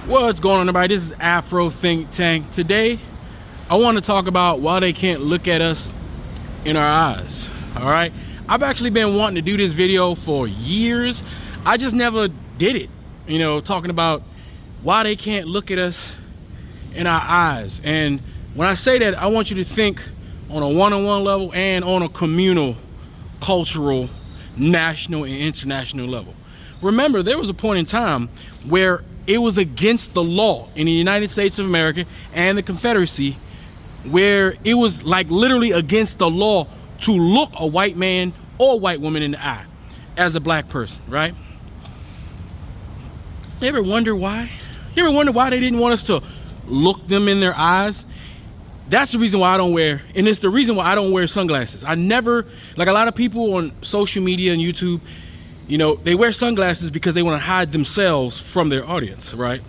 What's going on, everybody? This is Afro Think Tank. Today, I want to talk about why they can't look at us in our eyes. All right, I've actually been wanting to do this video for years. I just never did it. You know, talking about why they can't look at us in our eyes. And when I say that, I want you to think on a one-on-one level and on a communal, cultural, national, and international level. Remember, there was a point in time where it was against the law in the United States of America and the Confederacy, where it was like literally against the law to look a white man or white woman in the eye as a black person, right? You ever wonder why? You ever wonder why they didn't want us to look them in their eyes? That's the reason why I don't wear, and it's the reason why I don't wear sunglasses. I never, like a lot of people on social media and YouTube, you know, they wear sunglasses because they want to hide themselves from their audience, right?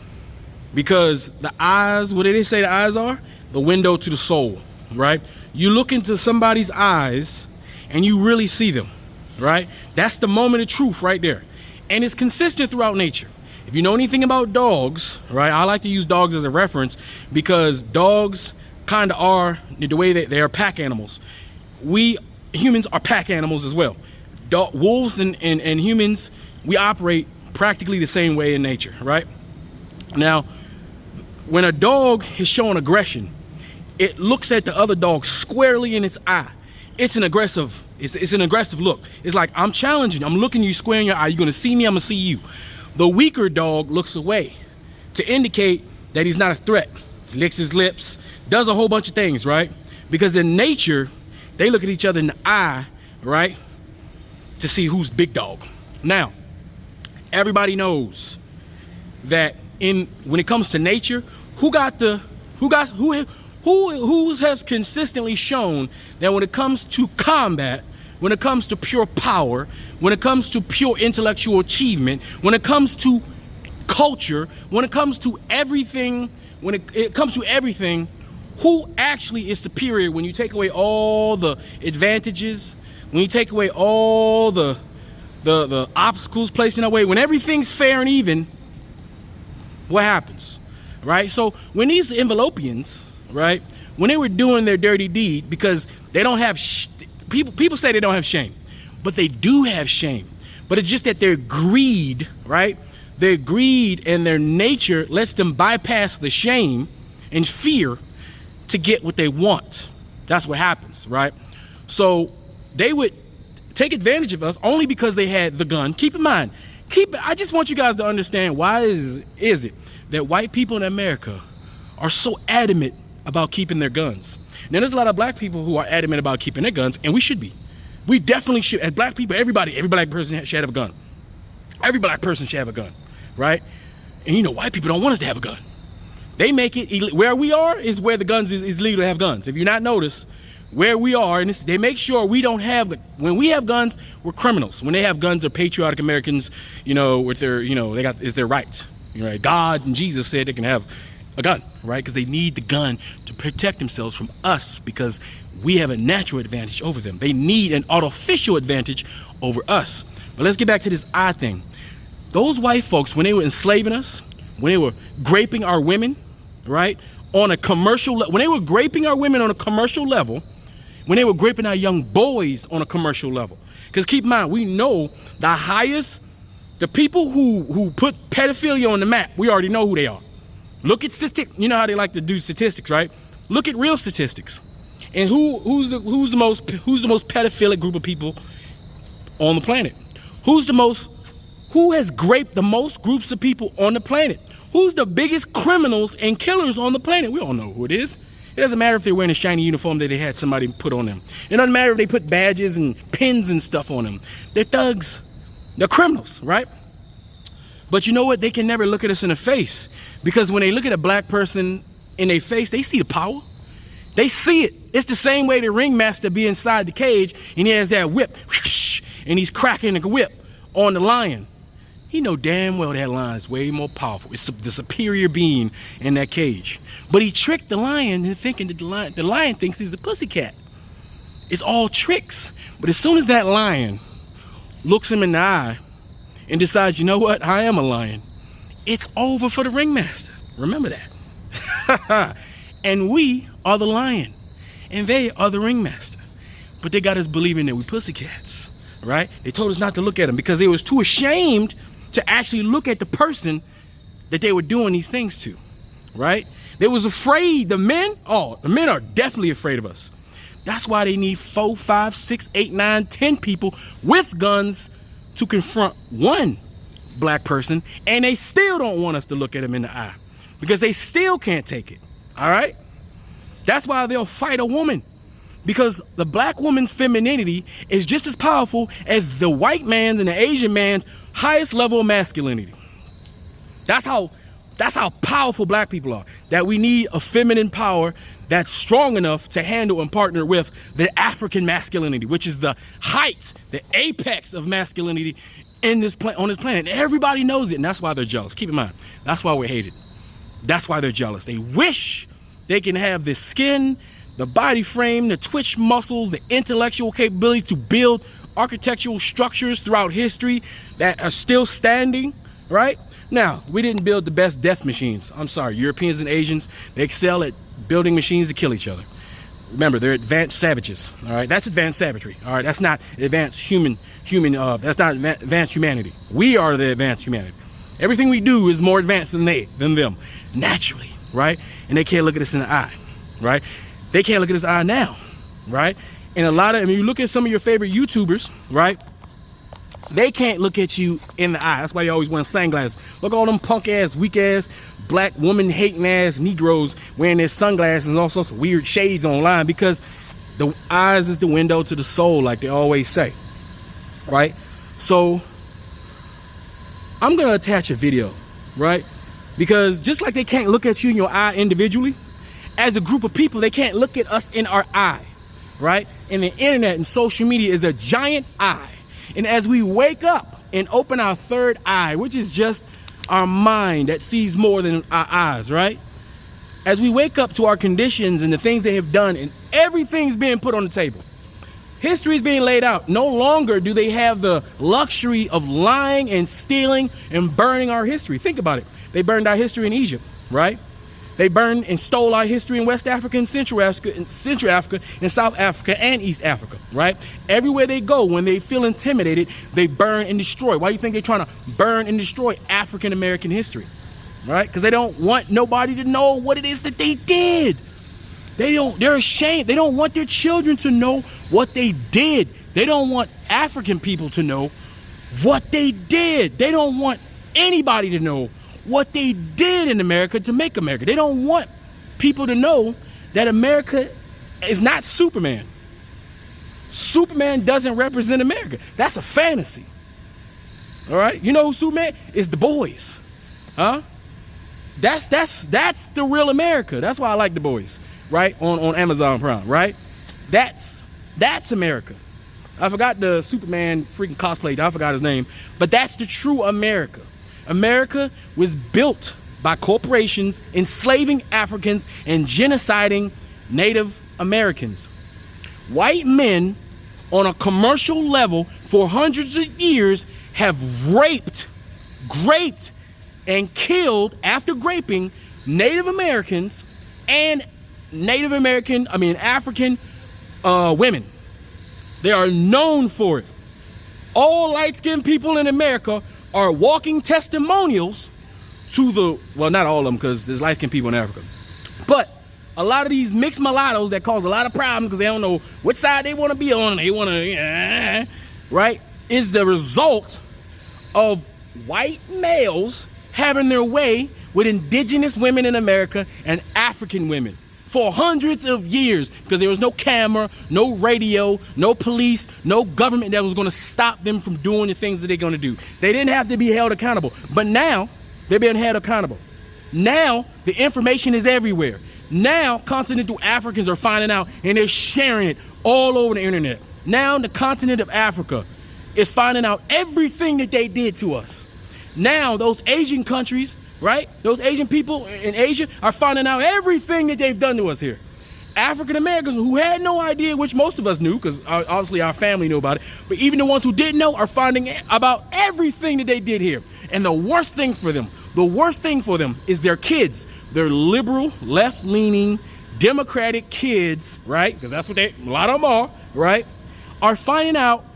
Because the eyes, what do they say the eyes are? The window to the soul, right? You look into somebody's eyes and you really see them, right? That's the moment of truth right there. And it's consistent throughout nature. If you know anything about dogs, right? I like to use dogs as a reference because dogs kind of are the way that they are pack animals. We humans are pack animals as well. Wolves and humans, we operate practically the same way in nature, right? Now, when a dog is showing aggression, it looks at the other dog squarely in its eye. It's an aggressive look. It's like, I'm challenging you. I'm looking you square in your eye. You're gonna see me, I'm gonna see you. The weaker dog looks away to indicate that he's not a threat. Licks his lips, does a whole bunch of things, right? Because in nature, they look at each other in the eye, right? To see who's big dog. Now, everybody knows that when it comes to nature, who has consistently shown that when it comes to combat, when it comes to pure power, when it comes to pure intellectual achievement, when it comes to culture, when it comes to everything, when it comes to everything, who actually is superior when you take away all the advantages, when you take away all the obstacles placed in our way, when everything's fair and even, what happens, right? So when these Envelopians, right, when they were doing their dirty deed, because they don't have, people say they don't have shame, but they do have shame. But it's just that their greed, right? Their greed and their nature lets them bypass the shame and fear to get what they want. That's what happens, right? So they would take advantage of us only because they had the gun. Keep in mind, I just want you guys to understand why is it that white people in America are so adamant about keeping their guns. Now, there's a lot of black people who are adamant about keeping their guns, and we should be. We definitely should. As black people, every black person should have a gun. Every black person should have a gun, right? And you know, white people don't want us to have a gun. They make it, where we are is where the guns is legal to have guns. If you not notice, where we are, and they make sure we don't have, when we have guns, we're criminals. When they have guns, they're patriotic Americans, you know, with their, you know, it's their right. You know, God and Jesus said they can have a gun, right? Because they need the gun to protect themselves from us because we have a natural advantage over them. They need an artificial advantage over us. But let's get back to this eye thing. Those white folks, when they were enslaving us, when they were graping our women, right? On a commercial level, when they were graping our women on a commercial level, when they were graping our young boys on a commercial level. Because keep in mind, we know the people who put pedophilia on the map, we already know who they are. Look at statistics. You know how they like to do statistics, right? Look at real statistics. And who's the most pedophilic group of people on the planet? Who has graped the most groups of people on the planet? Who's the biggest criminals and killers on the planet? We all know who it is. It doesn't matter if they're wearing a shiny uniform that they had somebody put on them. It doesn't matter if they put badges and pins and stuff on them. They're thugs. They're criminals, right? But you know what? They can never look at us in the face, because when they look at a black person in their face, they see the power. They see it. It's the same way the ringmaster be inside the cage and he has that whip, whoosh, and he's cracking the whip on the lion. He know damn well that lion is way more powerful. It's the superior being in that cage. But he tricked the lion into thinking that the lion thinks he's a pussycat. It's all tricks. But as soon as that lion looks him in the eye and decides, you know what, I am a lion, it's over for the ringmaster. Remember that. And we are the lion, and they are the ringmaster. But they got us believing that we pussycats, right? They told us not to look at them because they was too ashamed to actually look at the person that they were doing these things to, right? They was afraid. The men are definitely afraid of us. That's why they need 4, 5, 6, 8, 9, 10 people with guns to confront one black person, and they still don't want us to look at them in the eye because they still can't take it, all right? That's why they'll fight a woman, because the black woman's femininity is just as powerful as the white man's and the Asian man's highest level of masculinity. That's how powerful black people are, that we need a feminine power that's strong enough to handle and partner with the African masculinity, which is the height, the apex of masculinity on this planet. And everybody knows it, and that's why they're jealous. Keep in mind, that's why we're hated. That's why they're jealous. They wish they can have the skin, the body frame, the twitch muscles, the intellectual capability to build architectural structures throughout history that are still standing, right? Now, we didn't build the best death machines. I'm sorry, Europeans and Asians, they excel at building machines to kill each other. Remember, they're advanced savages, all right? That's advanced savagery, all right? That's not advanced that's not advanced humanity. We are the advanced humanity. Everything we do is more advanced than them, naturally, right? And they can't look at us in the eye, right? They can't look at us in the eye now, right? And I mean, you look at some of your favorite YouTubers, right? They can't look at you in the eye. That's why they always wear sunglasses. Look at all them punk ass, weak ass, black woman hating ass Negroes wearing their sunglasses and all sorts of weird shades online, because the eyes is the window to the soul, like they always say, right? So I'm gonna attach a video, right? Because just like they can't look at you in your eye individually, as a group of people, they can't look at us in our eye, right? And the internet and social media is a giant eye. And as we wake up and open our third eye, which is just our mind that sees more than our eyes, right? As we wake up to our conditions and the things they have done, and everything's being put on the table. History is being laid out. No longer do they have the luxury of lying and stealing and burning our history. Think about it. They burned our history in Egypt, right? They burned and stole our history in West Africa and Central Africa and South Africa and East Africa, right? Everywhere they go, when they feel intimidated, they burn and destroy. Why do you think they're trying to burn and destroy African American history, right? Because they don't want nobody to know what it is that they did. They're ashamed. They don't want their children to know what they did. They don't want African people to know what they did. They don't want anybody to know what they did in America to make America. They don't want people to know that America is not Superman. Superman doesn't represent America. That's a fantasy. All right? You know who Superman is? The Boys. Huh? That's the real America. That's why I like The Boys, right? On Amazon Prime, right? That's America. I forgot the Superman freaking cosplay. I forgot his name. But that's the true America. America was built by corporations enslaving Africans and genociding Native Americans. White men on a commercial level for hundreds of years have raped, and killed, after raping, Native Americans and African women. They are known for it. All light-skinned people in America are walking testimonials to well, not all of them, because there's light-skinned people in Africa, but a lot of these mixed mulattoes that cause a lot of problems because they don't know which side they want to be on. They want to, right, is the result of white males having their way with indigenous women in America and African women for hundreds of years, because there was no camera, no radio, no police, no government that was going to stop them from doing the things that they're going to do. They didn't have to be held accountable, but now they're being held accountable. Now the information is everywhere. Now continental Africans are finding out and they're sharing it all over the internet. Now the continent of Africa is finding out everything that they did to us. Now those Asian countries, right? Those Asian people in Asia are finding out everything that they've done to us here. African Americans who had no idea, which most of us knew because obviously our family knew about it, but even the ones who didn't know are finding about everything that they did here. And the worst thing for them is their kids. Their liberal, left-leaning, democratic kids, right? Because that's what a lot of them are, right? Are finding out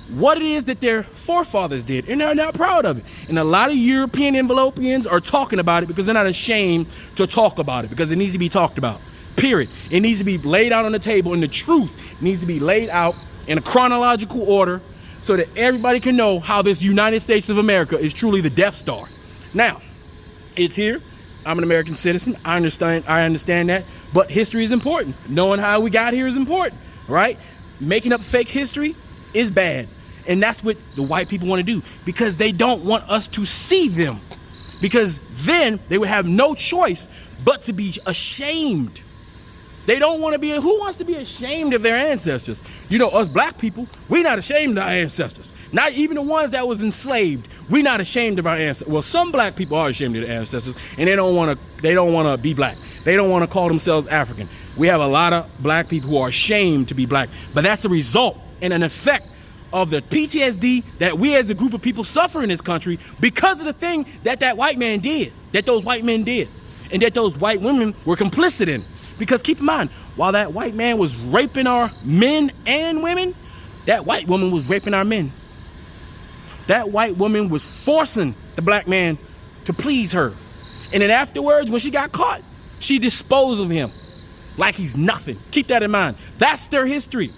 what it is that their forefathers did, and they're not proud of it. And a lot of European Envelopians are talking about it because they're not ashamed to talk about it, because it needs to be talked about, period. It needs to be laid out on the table, and the truth needs to be laid out in a chronological order so that everybody can know how this United States of America is truly the Death Star. Now, it's here. I'm an American citizen. I understand that, but history is important. Knowing how we got here is important, right? Making up fake history is bad. And that's what the white people want to do, because they don't want us to see them, because then they would have no choice but to be ashamed. They don't want to be, who wants to be ashamed of their ancestors? You know, us black people, we're not ashamed of our ancestors. Not even the ones that was enslaved. We're not ashamed of our ancestors. Well, some black people are ashamed of their ancestors, and they don't want to be black. They don't want to call themselves African. We have a lot of black people who are ashamed to be black, but that's a result and an effect of the PTSD that we as a group of people suffer in this country because of the thing that white man did, that those white men did, and that those white women were complicit in. Because keep in mind, while that white man was raping our men and women, that white woman was raping our men. That white woman was forcing the black man to please her. And then afterwards, when she got caught, she disposed of him like he's nothing. Keep that in mind. That's their history.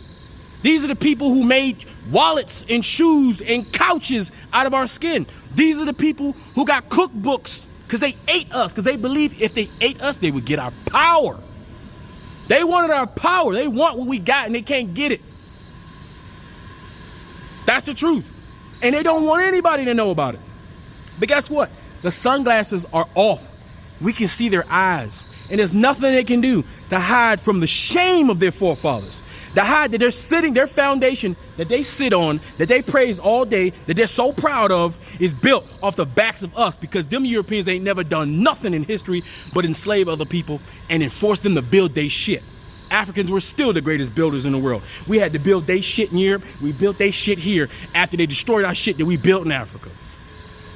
These are the people who made wallets and shoes and couches out of our skin. These are the people who got cookbooks because they ate us, because they believed if they ate us, they would get our power. They wanted our power. They want what we got and they can't get it. That's the truth. And they don't want anybody to know about it. But guess what? The sunglasses are off. We can see their eyes. And there's nothing they can do to hide from the shame of their forefathers. To hide that they're sitting, their foundation that they sit on, that they praise all day, that they're so proud of, is built off the backs of us, because them Europeans ain't never done nothing in history but enslave other people and enforce them to build their shit. Africans were still the greatest builders in the world. We had to build their shit in Europe. We built their shit here after they destroyed our shit that we built in Africa.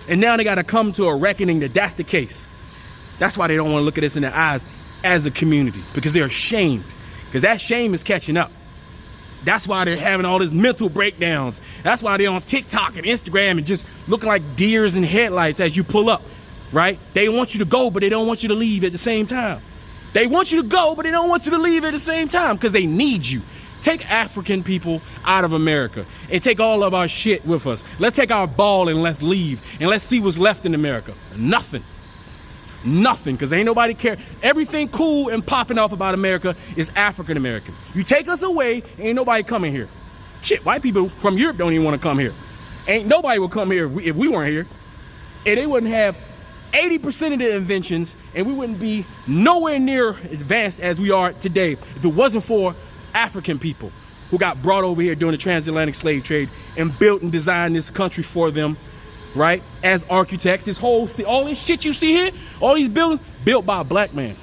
And now they got to come to a reckoning that that's the case. That's why they don't want to look at us in the eyes as a community, because they're ashamed, because that shame is catching up. That's why they're having all these mental breakdowns. That's why they're on TikTok and Instagram and just looking like deers in headlights as you pull up, right? They want you to go, but they don't want you to leave at the same time. They want you to go, but they don't want you to leave at the same time because they need you. Take African people out of America and take all of our shit with us. Let's take our ball and let's leave, and let's see what's left in America. Nothing. Nothing, because ain't nobody care. Everything cool and popping off about America is African American. You take us away, ain't nobody coming here. Shit, white people from Europe don't even want to come here. Ain't nobody will come here if we weren't here. And they wouldn't have 80% of the inventions, and we wouldn't be nowhere near advanced as we are today if it wasn't for African people who got brought over here during the transatlantic slave trade and built and designed this country for them, right? As architects, this whole, all this shit you see here, all these buildings, built by a black man.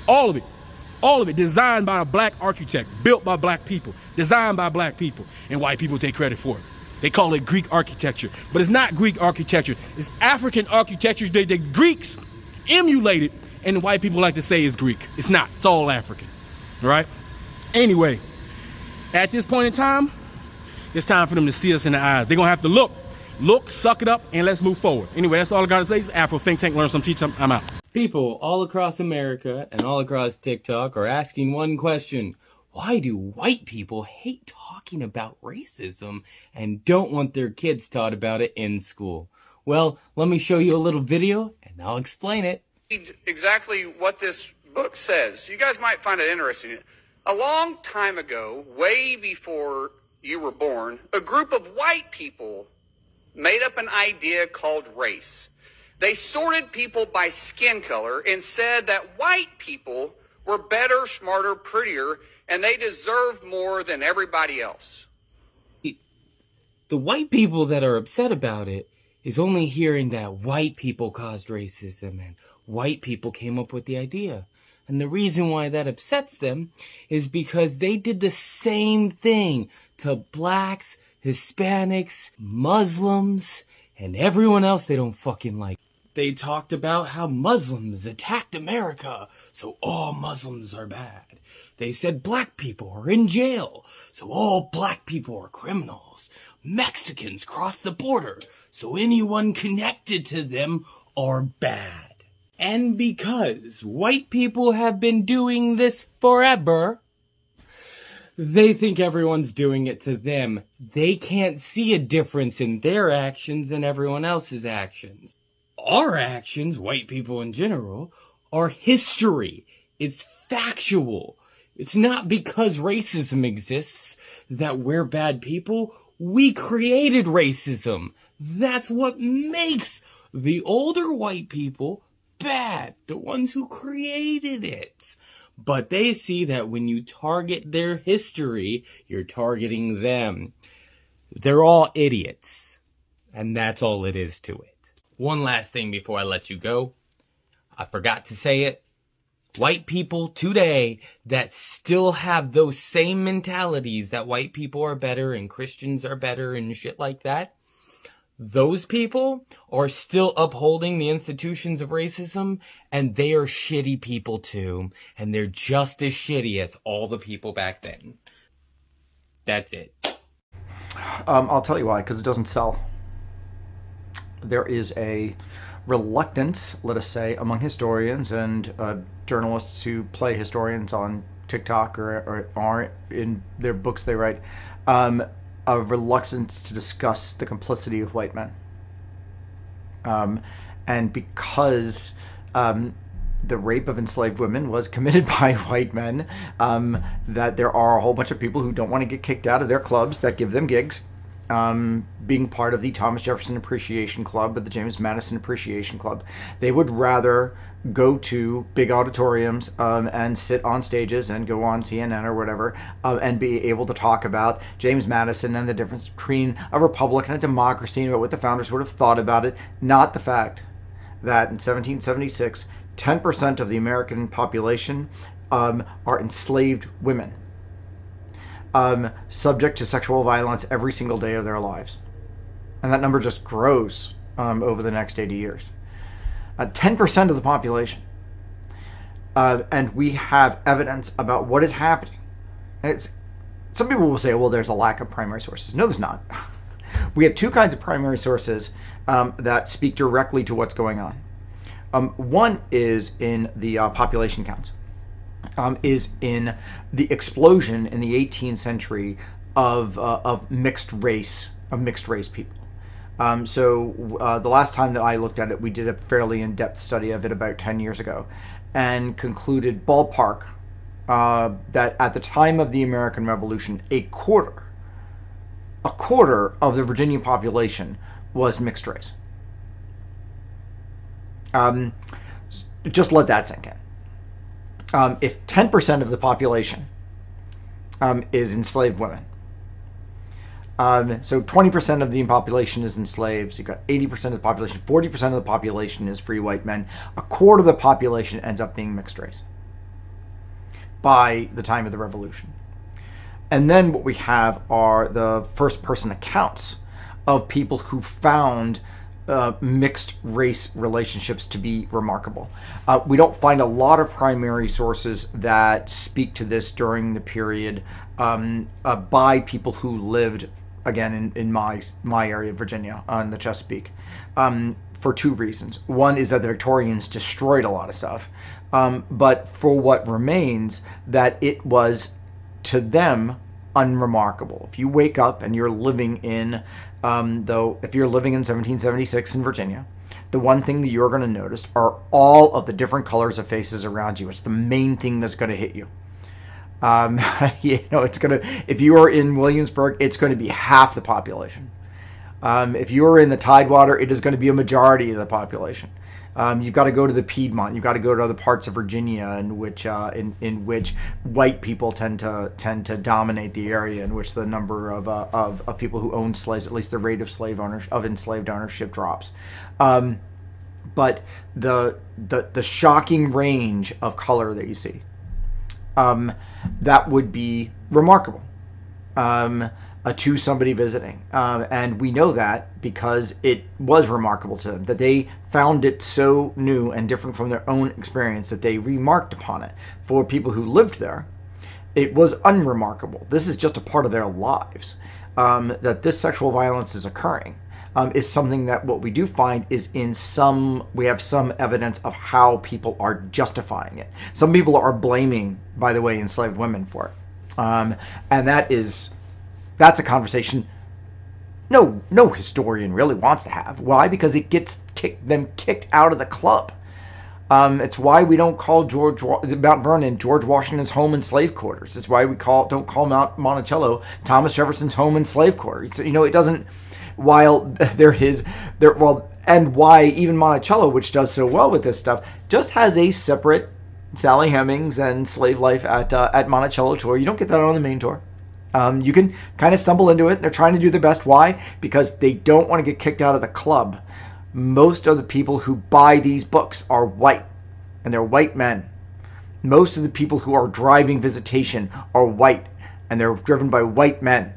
All of it designed by a black architect, built by black people, designed by black people, and white people take credit for it. They call it Greek architecture, but it's not Greek architecture. It's African architecture that the Greeks emulated, and the white people like to say is Greek. It's not, it's all African, all right? Anyway, at this point in time, it's time for them to see us in the eyes. They're gonna have to look, suck it up, and let's move forward. Anyway, that's all I gotta say. It's Afro Think Tank, learn some, teach some, I'm out. People all across America and all across TikTok are asking one question. Why do white people hate talking about racism and don't want their kids taught about it in school? Well, let me show you a little video and I'll explain it. Exactly what this book says. You guys might find it interesting. A long time ago, way before you were born, a group of white people made up an idea called race. They sorted people by skin color and said that white people were better, smarter, prettier, and they deserved more than everybody else. The white people that are upset about it is only hearing that white people caused racism and white people came up with the idea. And the reason why that upsets them is because they did the same thing to blacks, Hispanics, Muslims, and everyone else they don't fucking like. They talked about how Muslims attacked America, so all Muslims are bad. They said black people are in jail, so all black people are criminals. Mexicans crossed the border, so anyone connected to them are bad. And because white people have been doing this forever, they think everyone's doing it to them. They can't see a difference in their actions and everyone else's actions. Our actions, white people in general, are history. It's factual. It's not because racism exists that we're bad people. We created racism. That's what makes the older white people bad. The ones who created it. But they see that when you target their history, you're targeting them. They're all idiots. And that's all it is to it. One last thing before I let you go. I forgot to say it. White people today that still have those same mentalities that white people are better and Christians are better and shit like that. Those people are still upholding the institutions of racism, and they are shitty people too. And they're just as shitty as all the people back then. That's it. I'll tell you why, because it doesn't sell. There is a reluctance, let us say, among historians and journalists who play historians on TikTok or are in their books they write, a reluctance to discuss the complicity of white men. And because the rape of enslaved women was committed by white men, that there are a whole bunch of people who don't want to get kicked out of their clubs that give them gigs. Being part of the Thomas Jefferson Appreciation Club or the James Madison Appreciation Club. They would rather go to big auditoriums and sit on stages and go on CNN or whatever and be able to talk about James Madison and the difference between a republic and a democracy and what the founders would have thought about it, not the fact that in 1776, 10% of the American population are enslaved women. Subject to sexual violence every single day of their lives. And that number just grows over the next 80 years. 10% of the population. And we have evidence about what is happening. And some people will say, well, there's a lack of primary sources. No, there's not. We have two kinds of primary sources that speak directly to what's going on. One is in the population counts. Is in the explosion in the 18th century of mixed race people. So the last time that I looked at it, we did a fairly in-depth study of it about 10 years ago, and concluded ballpark that at the time of the American Revolution, a quarter of the Virginia population was mixed race. Just let that sink in. If 10% of the population is enslaved women, so 20% of the population is enslaved, so you've got 80% of the population, 40% of the population is free white men, a quarter of the population ends up being mixed race by the time of the Revolution. And then what we have are the first-person accounts of people who found mixed race relationships to be remarkable. We don't find a lot of primary sources that speak to this during the period by people who lived, again, in my area of Virginia, on the Chesapeake, for two reasons. One is that the Victorians destroyed a lot of stuff, but for what remains, that it was, to them, unremarkable. If you wake up and you're living in if you're living in 1776 in Virginia, the one thing that you're going to notice are all of the different colors of faces around you. It's the main thing that's going to hit you. It's going to, if you are in Williamsburg, it's going to be half the population. If you are in the Tidewater, it is going to be a majority of the population. You've got to go to the Piedmont. You've got to go to other parts of Virginia in which white people tend to dominate the area, in which the number of people who own slaves, at least the rate of enslaved ownership drops. but the shocking range of color that you see, that would be remarkable to somebody visiting. And we know that because it was remarkable to them, that they found it so new and different from their own experience that they remarked upon it. For people who lived there, it was unremarkable. This is just a part of their lives. That this sexual violence is occurring is something that what we do find is we have some evidence of how people are justifying it. Some people are blaming, by the way, enslaved women for it. And that's a conversation no historian really wants to have. Why? Because it gets them kicked out of the club. It's why we don't call Mount Vernon George Washington's home and slave quarters. It's why we don't call Mount Monticello Thomas Jefferson's home and slave quarters. It doesn't. While and why even Monticello, which does so well with this stuff, just has a separate Sally Hemings and slave life at Monticello tour. You don't get that on the main tour. You can kind of stumble into it. They're trying to do their best. Why? Because they don't want to get kicked out of the club. Most of the people who buy these books are white, and they're white men. Most of the people who are driving visitation are white, and they're driven by white men.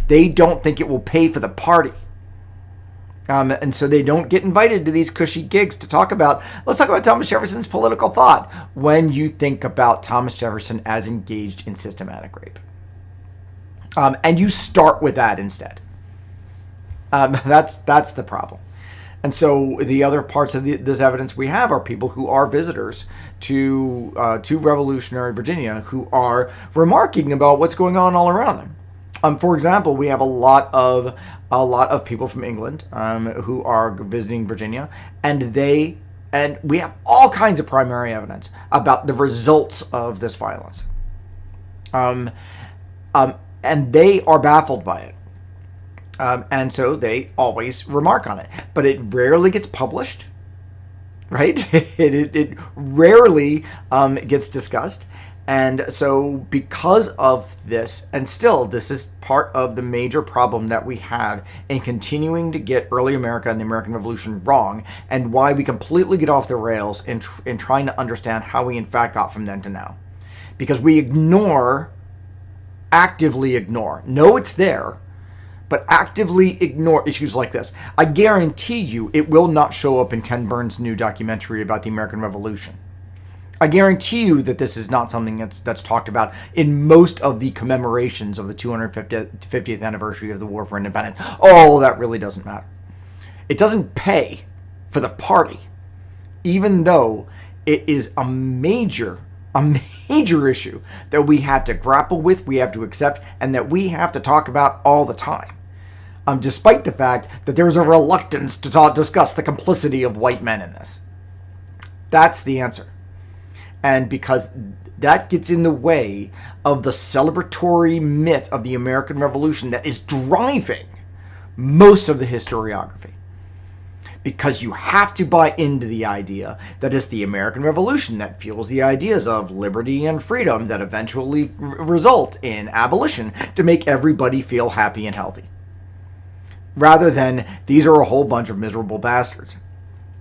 They don't think it will pay for the party. And so they don't get invited to these cushy gigs to let's talk about Thomas Jefferson's political thought when you think about Thomas Jefferson as engaged in systematic rape. And you start with that instead. That's the problem. And so the other parts of this evidence we have are people who are visitors to revolutionary Virginia who are remarking about what's going on all around them. For example, we have a lot of people from England who are visiting Virginia, and we have all kinds of primary evidence about the results of this violence. And they are baffled by it. And so they always remark on it. But it rarely gets published, right? It rarely gets discussed. And so because of this, and still this is part of the major problem that we have in continuing to get early America and the American Revolution wrong, and why we completely get off the rails in trying to understand how we in fact got from then to now. Because we actively ignore, know it's there, but actively ignore issues like this. I guarantee you it will not show up in Ken Burns' new documentary about the American Revolution. I guarantee you that this is not something that's talked about in most of the commemorations of the 250th anniversary of the War for Independence. Oh, that really doesn't matter. It doesn't pay for the party, even though it is a major issue that we have to grapple with, we have to accept, and that we have to talk about all the time. Despite the fact that there's a reluctance to discuss the complicity of white men in this. That's the answer. And because that gets in the way of the celebratory myth of the American Revolution that is driving most of the historiography. Because you have to buy into the idea that it's the American Revolution that fuels the ideas of liberty and freedom that eventually result in abolition to make everybody feel happy and healthy. Rather than these are a whole bunch of miserable bastards.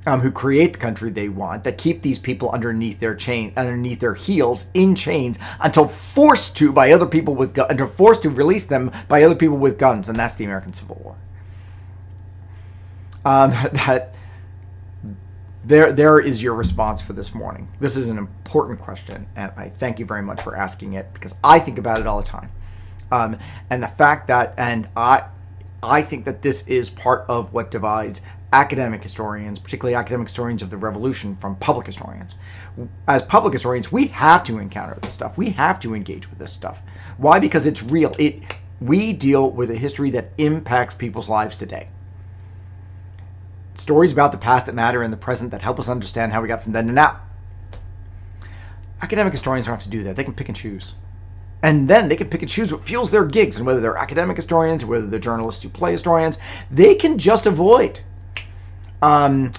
Who create the country they want, that keep these people underneath their heels in chains until forced to release them by other people with guns, and that's the American Civil War. There is your response for this morning. This is an important question, and I thank you very much for asking it because I think about it all the time. And the fact that, I think that this is part of what divides academic historians, particularly academic historians of the Revolution, from public historians. As public historians, we have to encounter this stuff. We have to engage with this stuff. Why? Because it's real. We deal with a history that impacts people's lives today. Stories about the past that matter in the present that help us understand how we got from then to now. Academic historians don't have to do that. They can pick and choose. And then they can pick and choose what fuels their gigs. And whether they're academic historians or whether they're journalists who play historians, they can just avoid. And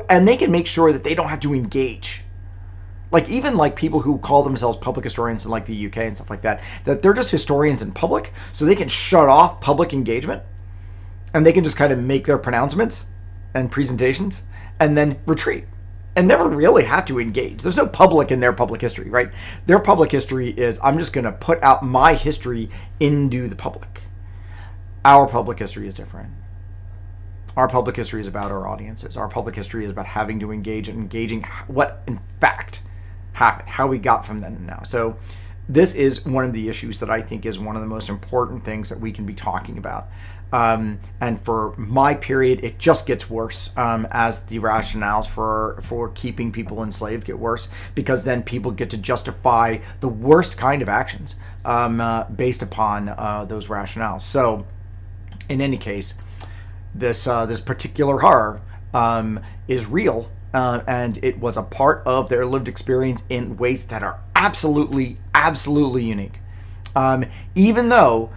they can make sure that they don't have to engage. Even people who call themselves public historians in the UK and stuff like that they're just historians in public, so they can shut off public engagement. And they can just kind of make their pronouncements. and presentations and then retreat and never really have to engage. There's no public in their public history, right? Their public history is, I'm just going to put out my history into the public. Our public history is different. Our public history is about our audiences. Our public history is about having to engage and engaging what in fact happened, how we got from then to now. So this is one of the issues that I think is one of the most important things that we can be talking about. And for my period, it just gets worse as the rationales for keeping people enslaved get worse, because then people get to justify the worst kind of actions based upon those rationales. So in any case, this particular horror is real, and it was a part of their lived experience in ways that are absolutely unique. Even though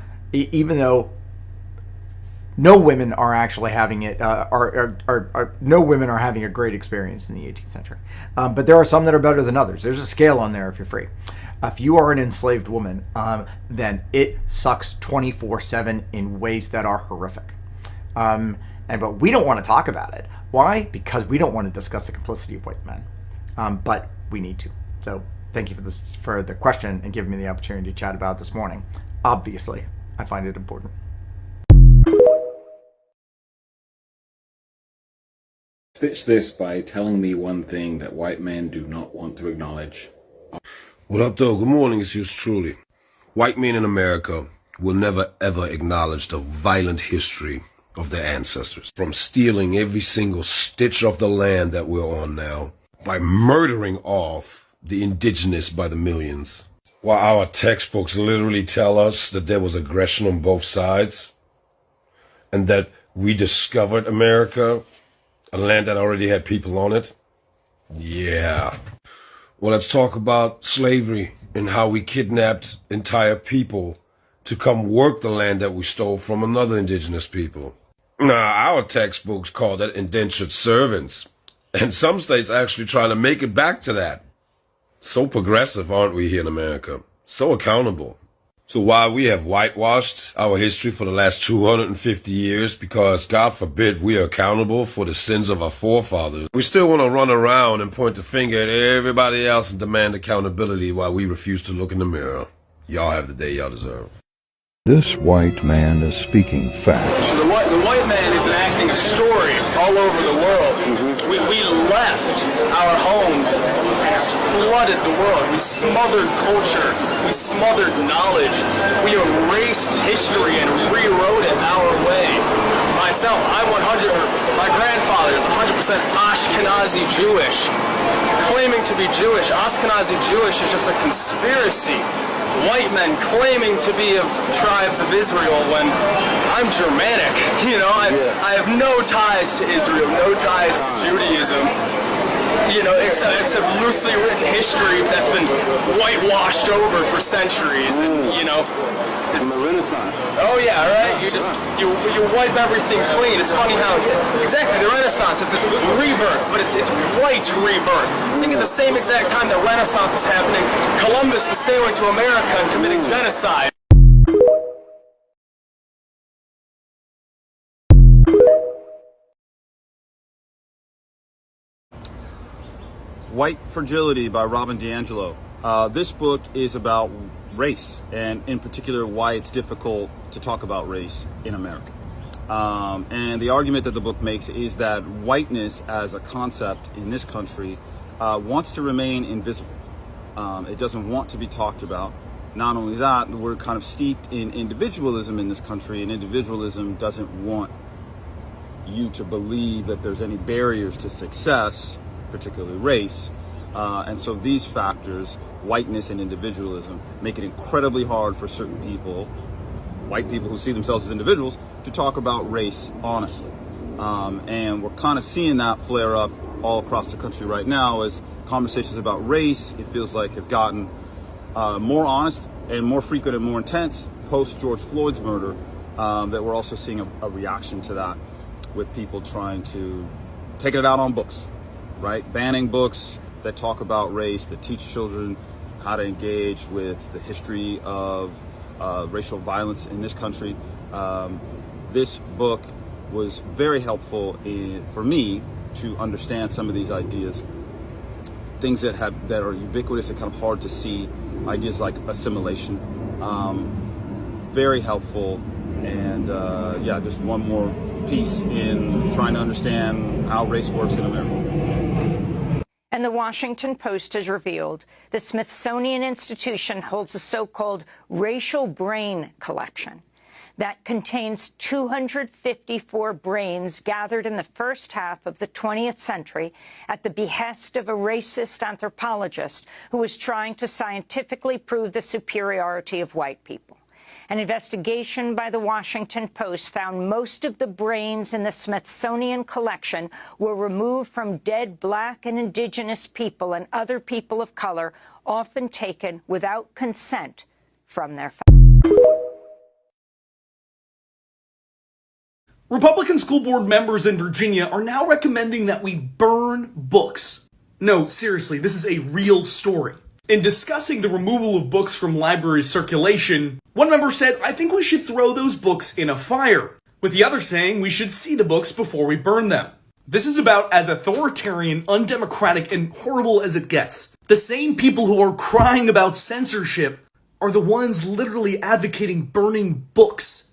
no women are actually having it, no women are having a great experience in the 18th century. But there are some that are better than others. There's a scale on there if you're free. If you are an enslaved woman, then it sucks 24/7 in ways that are horrific. But we don't want to talk about it. Why? Because we don't want to discuss the complicity of white men. But we need to. So thank you for the question and giving me the opportunity to chat about it this morning. Obviously, I find it important. Stitch this by telling me one thing that white men do not want to acknowledge. What up, though? Good morning. It's yours truly. White men in America will never, ever acknowledge the violent history of their ancestors. From stealing every single stitch of the land that we're on now, by murdering off the indigenous by the millions, while our textbooks literally tell us that there was aggression on both sides, and that we discovered America, a land that already had people on it. Yeah. Well, let's talk about slavery and how we kidnapped entire people to come work the land that we stole from another indigenous people. Now, our textbooks call that indentured servants. And some states actually trying to make it back to that. So progressive, aren't we, here in America? So accountable. So while we have whitewashed our history for the last 250 years because, God forbid, we are accountable for the sins of our forefathers, we still want to run around and point the finger at everybody else and demand accountability while we refuse to look in the mirror. Y'all have the day y'all deserve. This white man is speaking facts. The white man is enacting a story all over the world. We left our homes and flooded the world. We smothered culture. We smothered knowledge. We erased history and rewrote it our way. Myself, my grandfather is 100% Ashkenazi Jewish. Claiming to be Jewish, Ashkenazi Jewish is just a conspiracy. White men claiming to be of tribes of Israel when I'm Germanic. You know, I have no ties to Israel, no ties to Judaism. You know, except loosely written history that's been whitewashed over for centuries. And, you know, it's the Renaissance. Oh yeah, right. You wipe everything clean. It's funny how exactly the Renaissance is this rebirth, but it's white rebirth. I think at the same exact time the Renaissance is happening, Columbus is sailing to America and committing genocide. White Fragility by Robin DiAngelo. This book is about race, and in particular why it's difficult to talk about race in America. And the argument that the book makes is that whiteness as a concept in this country wants to remain invisible. It doesn't want to be talked about. Not only that, we're kind of steeped in individualism in this country, and individualism doesn't want you to believe that there's any barriers to success, particularly race. And so these factors, whiteness and individualism, make it incredibly hard for certain people, white people who see themselves as individuals, to talk about race honestly. And we're kind of seeing that flare up all across the country right now as conversations about race, it feels like, have gotten more honest and more frequent and more intense post George Floyd's murder, that we're also seeing a reaction to that with people trying to take it out on books, right? Banning books that talk about race, that teach children how to engage with the history of racial violence in this country. This book was very helpful for me to understand some of these ideas. Things that are ubiquitous and kind of hard to see, ideas like assimilation, very helpful. And yeah, just one more piece in trying to understand how race works in America. And the Washington Post has revealed the Smithsonian Institution holds a so-called racial brain collection that contains 254 brains gathered in the first half of the 20th century at the behest of a racist anthropologist who was trying to scientifically prove the superiority of white people. An investigation by the Washington Post found most of the brains in the Smithsonian collection were removed from dead black and indigenous people and other people of color, often taken without consent from their families. Republican school board members in Virginia are now recommending that we burn books. No, seriously, this is a real story. In discussing the removal of books from library circulation, one member said, "I think we should throw those books in a fire," with the other saying we should see the books before we burn them. This is about as authoritarian, undemocratic, and horrible as it gets. The same people who are crying about censorship are the ones literally advocating burning books.